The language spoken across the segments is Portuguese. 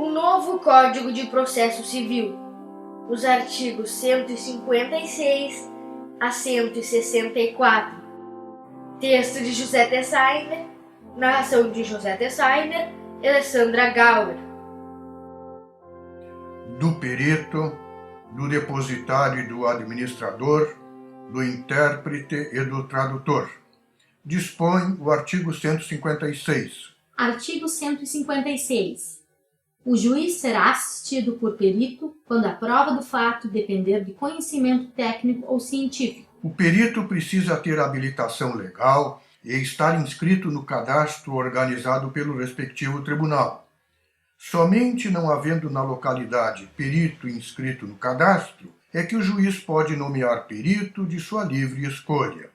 O novo Código de Processo Civil, os artigos 156 a 164. Texto de José Tessaimer, narração de José Tessaimer e Alessandra Gauer. Do perito, do depositário e do administrador, do intérprete e do tradutor. Dispõe o artigo 156. Artigo 156. O juiz será assistido por perito quando a prova do fato depender de conhecimento técnico ou científico. O perito precisa ter habilitação legal e estar inscrito no cadastro organizado pelo respectivo tribunal. Somente não havendo na localidade perito inscrito no cadastro é que o juiz pode nomear perito de sua livre escolha.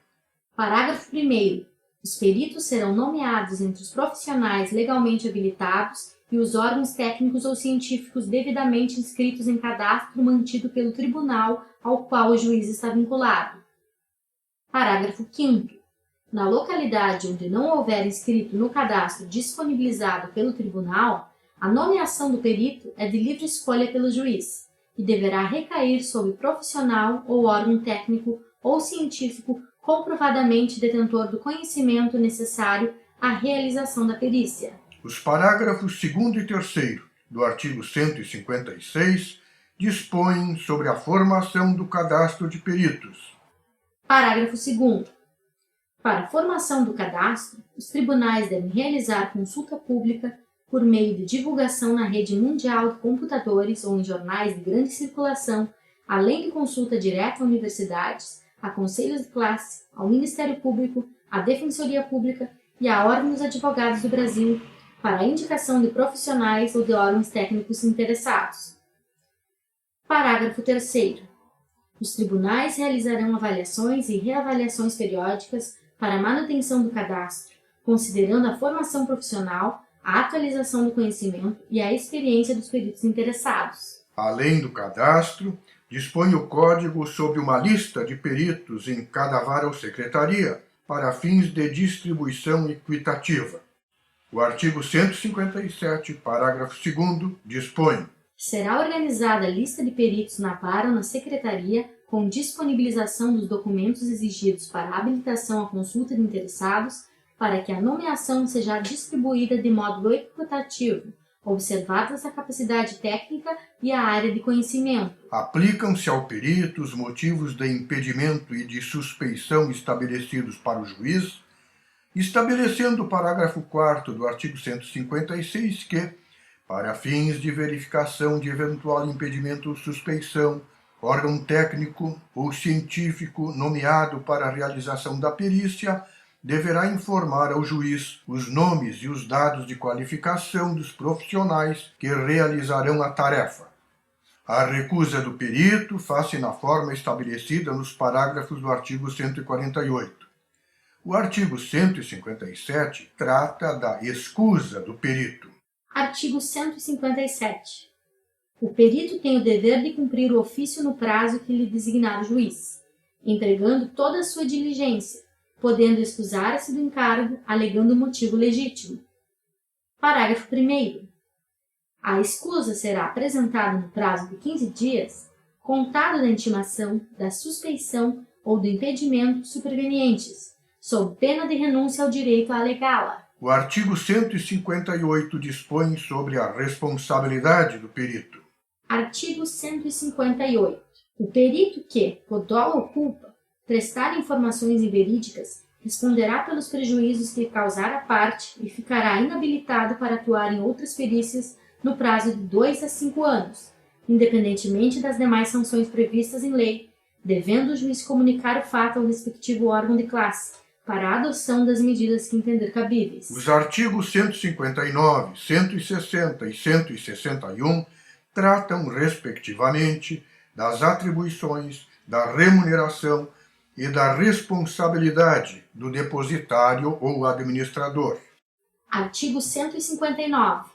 Parágrafo 1º. Os peritos serão nomeados entre os profissionais legalmente habilitados e os órgãos técnicos ou científicos devidamente inscritos em cadastro mantido pelo tribunal ao qual o juiz está vinculado. Parágrafo 5º. Na localidade onde não houver inscrito no cadastro disponibilizado pelo tribunal, a nomeação do perito é de livre escolha pelo juiz e deverá recair sobre profissional ou órgão técnico ou científico comprovadamente detentor do conhecimento necessário à realização da perícia. Os parágrafos 2º e 3º do artigo 156 dispõem sobre a formação do cadastro de peritos. Parágrafo 2º. Para a formação do cadastro, os tribunais devem realizar consulta pública por meio de divulgação na rede mundial de computadores ou em jornais de grande circulação, além de consulta direta a universidades, a conselhos de classe, ao Ministério Público, à Defensoria Pública e a órgãos advogados do Brasil, para a indicação de profissionais ou de órgãos técnicos interessados. Parágrafo 3º. Os tribunais realizarão avaliações e reavaliações periódicas para a manutenção do cadastro, considerando a formação profissional, a atualização do conhecimento e a experiência dos peritos interessados. Além do cadastro, dispõe o Código sobre uma lista de peritos em cada vara ou secretaria para fins de distribuição equitativa. O artigo 157, parágrafo 2º, dispõe: será organizada a lista de peritos na vara ou na secretaria com disponibilização dos documentos exigidos para a habilitação à consulta de interessados para que a nomeação seja distribuída de modo equitativo, observadas a capacidade técnica e a área de conhecimento. Aplicam-se ao perito os motivos de impedimento e de suspeição estabelecidos para o juiz, estabelecendo o parágrafo 4º do artigo 156 que, para fins de verificação de eventual impedimento ou suspeição, órgão técnico ou científico nomeado para a realização da perícia deverá informar ao juiz os nomes e os dados de qualificação dos profissionais que realizarão a tarefa. A recusa do perito faz-se na forma estabelecida nos parágrafos do artigo 148. O artigo 157 trata da escusa do perito. Artigo 157. O perito tem o dever de cumprir o ofício no prazo que lhe designar o juiz, empregando toda a sua diligência, podendo excusar-se do encargo, alegando motivo legítimo. Parágrafo 1º. A escusa será apresentada no prazo de 15 dias, contado da intimação, da suspeição ou do impedimento supervenientes, sob pena de renúncia ao direito a alegá-la. O artigo 158 dispõe sobre a responsabilidade do perito. Artigo 158. O perito que, por dolo ou culpa, prestar informações inverídicas, responderá pelos prejuízos que causar a parte e ficará inabilitado para atuar em outras perícias no prazo de 2 a 5 anos, independentemente das demais sanções previstas em lei, devendo o juiz comunicar o fato ao respectivo órgão de classe, para a adoção das medidas que entender cabíveis. Os artigos 159, 160 e 161 tratam, respectivamente, das atribuições, da remuneração e da responsabilidade do depositário ou administrador. Artigo 159.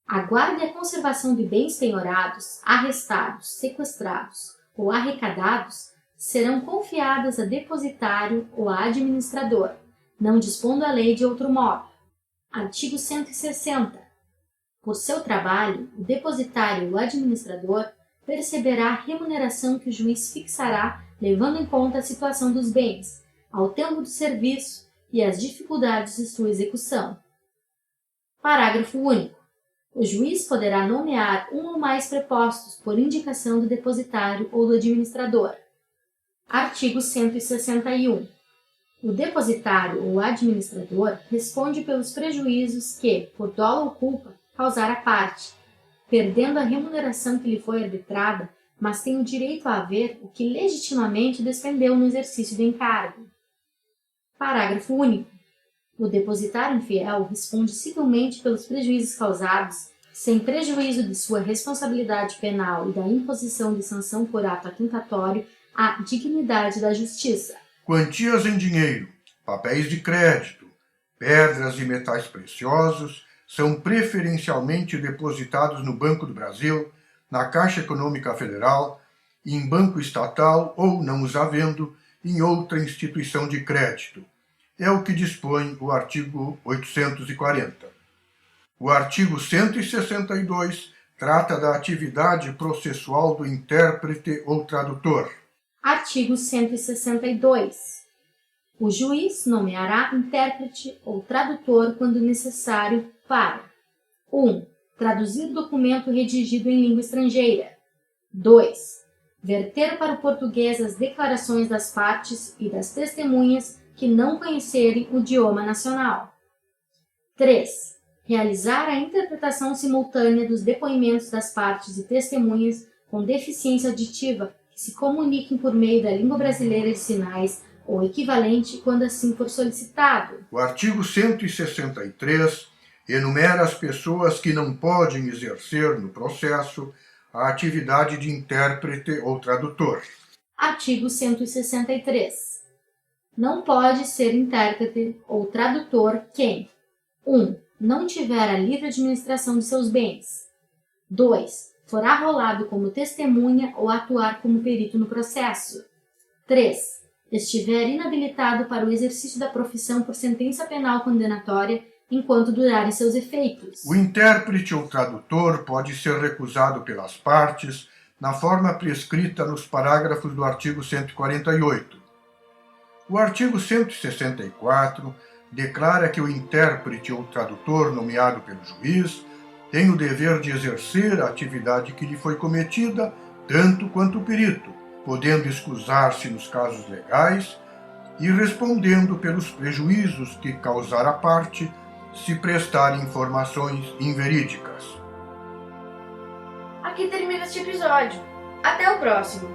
A guarda e a conservação de bens penhorados, arrestados, sequestrados ou arrecadados serão confiadas a depositário ou a administrador, não dispondo a lei de outro modo. Artigo 160. Por seu trabalho, o depositário ou administrador perceberá a remuneração que o juiz fixará levando em conta a situação dos bens, ao tempo do serviço e as dificuldades de sua execução. Parágrafo único. O juiz poderá nomear um ou mais prepostos por indicação do depositário ou do administrador. Artigo 161. O depositário ou administrador responde pelos prejuízos que, por dolo ou culpa, causar a parte, perdendo a remuneração que lhe foi arbitrada, mas tem o direito a haver o que legitimamente despendeu no exercício do encargo. Parágrafo único. O depositário infiel responde civilmente pelos prejuízos causados, sem prejuízo de sua responsabilidade penal e da imposição de sanção por ato atentatório à dignidade da justiça. Quantias em dinheiro, papéis de crédito, pedras e metais preciosos são preferencialmente depositados no Banco do Brasil, na Caixa Econômica Federal, em banco estatal ou, não os havendo, em outra instituição de crédito. É o que dispõe o artigo 840. O artigo 162 trata da atividade processual do intérprete ou tradutor. Artigo 162. O juiz nomeará intérprete ou tradutor quando necessário para 1. Traduzir documento redigido em língua estrangeira. 2. Verter para o português as declarações das partes e das testemunhas que não conhecerem o idioma nacional. 3. Realizar a interpretação simultânea dos depoimentos das partes e testemunhas com deficiência auditiva que se comuniquem por meio da língua brasileira de sinais ou equivalente quando assim for solicitado. O artigo 163 enumera as pessoas que não podem exercer no processo a atividade de intérprete ou tradutor. Artigo 163. Não pode ser intérprete ou tradutor quem 1. Não tiver a livre administração de seus bens. 2. For arrolado como testemunha ou atuar como perito no processo. 3. Estiver inabilitado para o exercício da profissão por sentença penal condenatória enquanto durarem seus efeitos. O intérprete ou tradutor pode ser recusado pelas partes na forma prescrita nos parágrafos do artigo 148. O artigo 164 declara que o intérprete ou tradutor nomeado pelo juiz tem o dever de exercer a atividade que lhe foi cometida, tanto quanto o perito, podendo excusar-se nos casos legais e respondendo pelos prejuízos que causar a parte se prestar informações inverídicas. Aqui termina este episódio. Até o próximo!